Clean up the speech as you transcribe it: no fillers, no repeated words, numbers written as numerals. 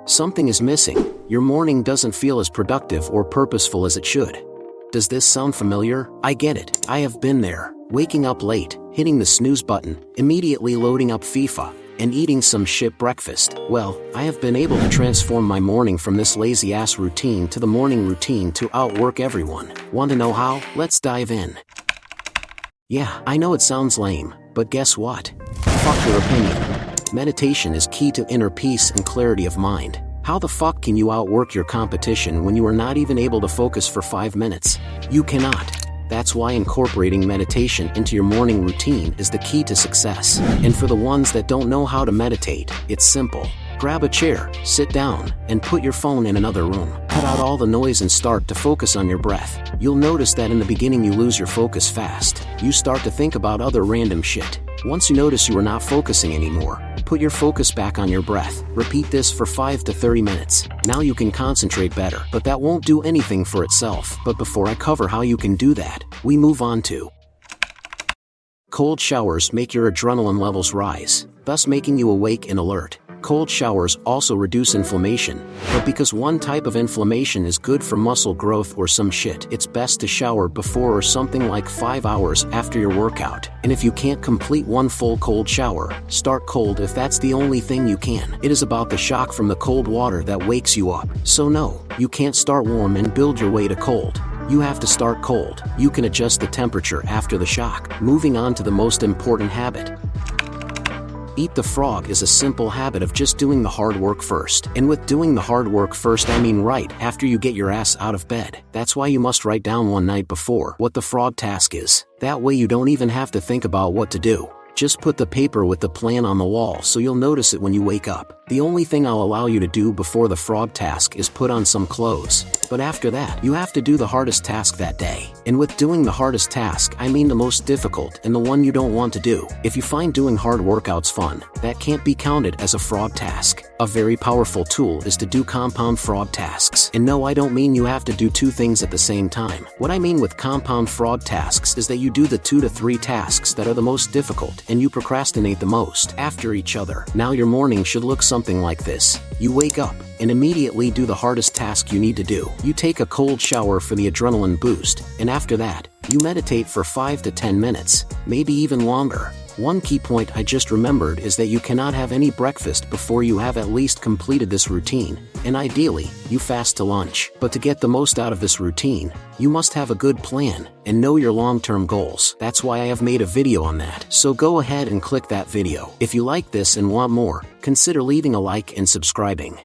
Something is missing. Your morning doesn't feel as productive or purposeful as it should. Does this sound familiar? I get it. I have been there. Waking up late, hitting the snooze button, immediately loading up FIFA, and eating some shit breakfast. Well, I have been able to transform my morning from this lazy-ass routine to the morning routine to outwork everyone. Want to know how? Let's dive in. Yeah, I know it sounds lame, but guess what? Fuck your opinion. Meditation is key to inner peace and clarity of mind. How the fuck can you outwork your competition when you are not even able to focus for 5 minutes? You cannot. That's why incorporating meditation into your morning routine is the key to success. And for the ones that don't know how to meditate, it's simple. Grab a chair, sit down, and put your phone in another room. Cut out all the noise and start to focus on your breath. You'll notice that in the beginning you lose your focus fast. You start to think about other random shit. Once you notice you are not focusing anymore, put your focus back on your breath. Repeat this for 5 to 30 minutes. Now you can concentrate better, but that won't do anything for itself. But before I cover how you can do that, we move on to cold showers. Make your adrenaline levels rise, thus making you awake and alert. Cold showers also reduce inflammation, but because one type of inflammation is good for muscle growth or some shit, it's best to shower before or something like 5 hours after your workout. And if you can't complete one full cold shower, start cold if that's the only thing you can. It is about the shock from the cold water that wakes you up. So no, you can't start warm and build your way to cold. You have to start cold. You can adjust the temperature after the shock. Moving on to the most important habit. Eat the frog is a simple habit of just doing the hard work first. And with doing the hard work first, I mean right after you get your ass out of bed. That's why you must write down one night before what the frog task is. That way you don't even have to think about what to do. Just put the paper with the plan on the wall so you'll notice it when you wake up. The only thing I'll allow you to do before the frog task is put on some clothes. But after that, you have to do the hardest task that day. And with doing the hardest task, I mean the most difficult and the one you don't want to do. If you find doing hard workouts fun, that can't be counted as a frog task. A very powerful tool is to do compound frog tasks. And no, I don't mean you have to do 2 things at the same time. What I mean with compound frog tasks is that you do the 2 to 3 tasks that are the most difficult and you procrastinate the most after each other. Now your morning should look something like this. You wake up and immediately do the hardest task you need to do. You take a cold shower for the adrenaline boost, and after that, you meditate for 5 to 10 minutes, maybe even longer. One key point I just remembered is that you cannot have any breakfast before you have at least completed this routine, and ideally, you fast to lunch. But to get the most out of this routine, you must have a good plan and know your long-term goals. That's why I have made a video on that. So go ahead and click that video. If you like this and want more, consider leaving a like and subscribing.